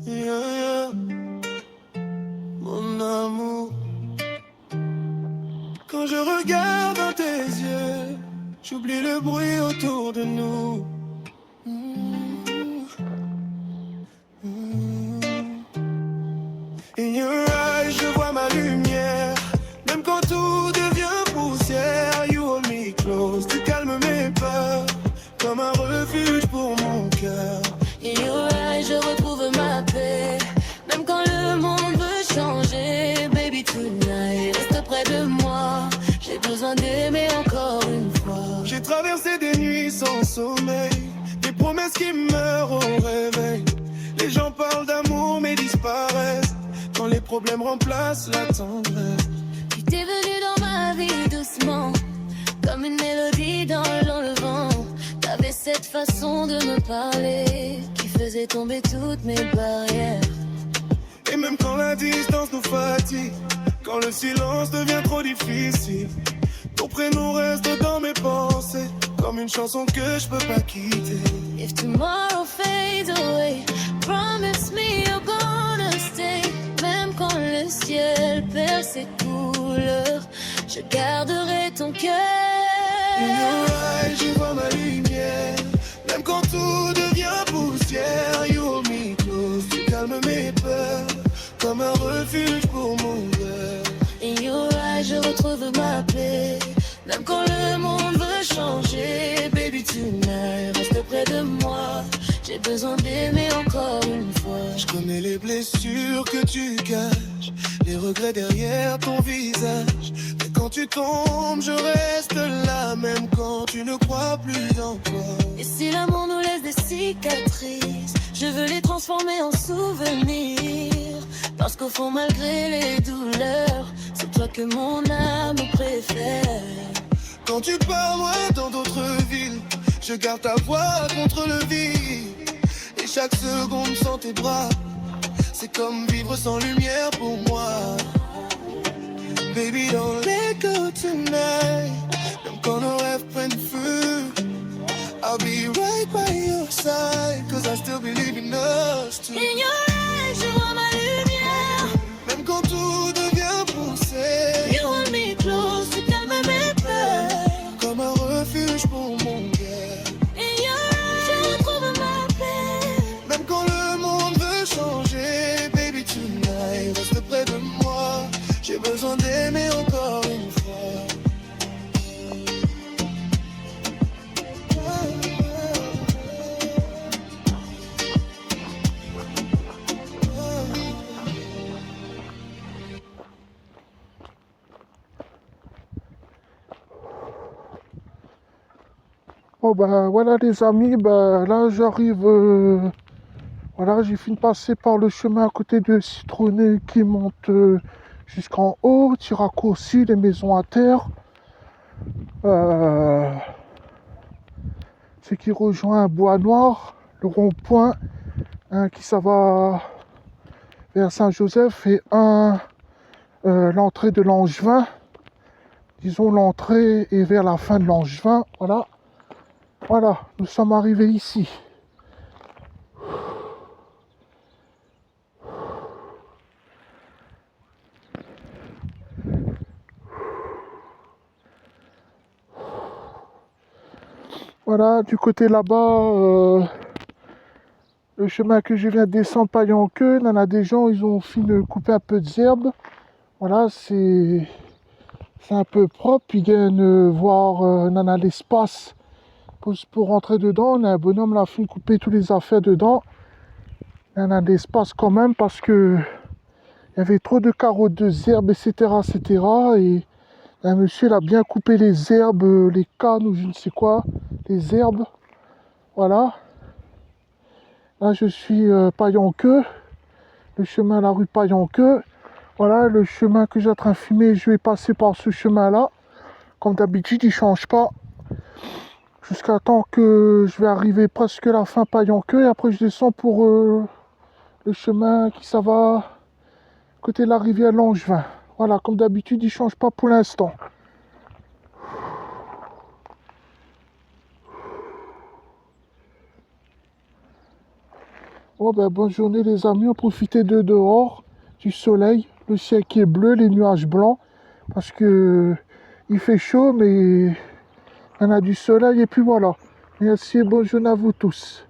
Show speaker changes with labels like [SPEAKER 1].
[SPEAKER 1] Yeah, mon amour. Quand je regarde dans tes yeux, j'oublie le bruit autour de nous. In your eyes, je vois ma lumière. Même quand tout devient poussière, you hold me close. Tu calmes mes peurs, comme un refuge pour mon cœur.
[SPEAKER 2] In your eyes, je retrouve ma paix. Même quand le monde veut changer, baby tonight, reste près de moi. J'ai besoin d'aimer encore une fois.
[SPEAKER 1] J'ai traversé des nuits sans sommeil, des promesses qui meurent au réveil. Les gens parlent d'amour mais disparaissent quand les problèmes remplacent la tendresse.
[SPEAKER 2] Tu t'es venu dans ma vie doucement, comme une mélodie dans le vent. T'avais cette façon de me parler qui faisait tomber toutes mes barrières.
[SPEAKER 1] Et même quand la distance nous fatigue, quand le silence devient trop difficile, ton prénom reste dans mes pensées, comme une chanson que je peux pas quitter.
[SPEAKER 2] If tomorrow fades away, promise me you're gonna stay. Même quand le ciel perd ses couleurs, je garderai ton cœur.
[SPEAKER 1] In your eyes, je vois ma lumière. Même quand tout devient poussière, you hold me close. Tu calmes mes peurs, comme un refuge pour mon cœur.
[SPEAKER 2] In your eyes, je retrouve ma paix. Même quand le monde veut changer, baby tonight, reste près de moi. J'ai besoin d'aimer encore une fois.
[SPEAKER 1] Je connais les blessures que tu caches, les regrets derrière ton visage. Mais quand tu tombes, je reste là, même quand tu ne crois plus en toi.
[SPEAKER 2] Et si l'amour nous laisse des cicatrices, je veux les transformer en souvenirs. Parce qu'au fond, malgré les douleurs, c'est toi que mon âme préfère.
[SPEAKER 1] Quand tu pars loin dans d'autres villes, je garde ta voix contre le vide. Et chaque seconde sans tes bras, c'est comme vivre sans lumière pour moi. Baby, don't let go tonight. Même quand nos rêves prennent feu, I'll be right by your side, cause I still believe in us too.
[SPEAKER 2] In your eyes, je vois ma lumière.
[SPEAKER 1] Même quand tout devient poussé,
[SPEAKER 2] You hold me close, tu calmes mes peurs.
[SPEAKER 1] comme un refuge pour mon cœur.
[SPEAKER 2] In your eyes, je retrouve ma paix.
[SPEAKER 1] Même quand le monde veut changer, baby tonight, reste près de moi. J'ai besoin d'aimer encore une fois.
[SPEAKER 3] Bon ben voilà les amis, ben là j'arrive, voilà j'ai fini de passer par le chemin à côté de Citronnet qui monte jusqu'en haut, qui raccourcit les maisons à terre, c'est qui rejoint Bois Noir, le rond-point, qui ça va vers Saint-Joseph et l'entrée de Langevin, disons l'entrée est vers la fin de Langevin, voilà. Voilà, nous sommes arrivés ici. Voilà, du côté là-bas, le chemin que je viens de descendre Paillanqueux, il y en a des gens, ils ont fini de couper un peu de herbe. Voilà, c'est un peu propre. Ils viennent voir, il y en a l'espace pour rentrer dedans. On a un bonhomme là, fini de couper toutes les affaires dedans. Il y en a l'espace quand même parce que il y avait trop de carottes, de herbes, etc., etc. Et un monsieur il a bien coupé les herbes, les cannes ou je ne sais quoi, les herbes. Voilà. Là je suis Paillanqueux, le chemin à la rue Paillanqueux. Voilà le chemin que j'ai en train de filmer, je vais passer par ce chemin-là. Comme d'habitude, il ne change pas. Jusqu'à temps que je vais arriver presque à la fin Paillanqueux et après je descends pour le chemin qui ça va côté de la rivière Langevin. Voilà, comme d'habitude, il ne change pas pour l'instant. Bon, ben, bonne journée les amis, on profitez de dehors, du soleil, le ciel qui est bleu, les nuages blancs, parce que il fait chaud, mais on a du soleil et puis voilà. Merci et bonne journée à vous tous.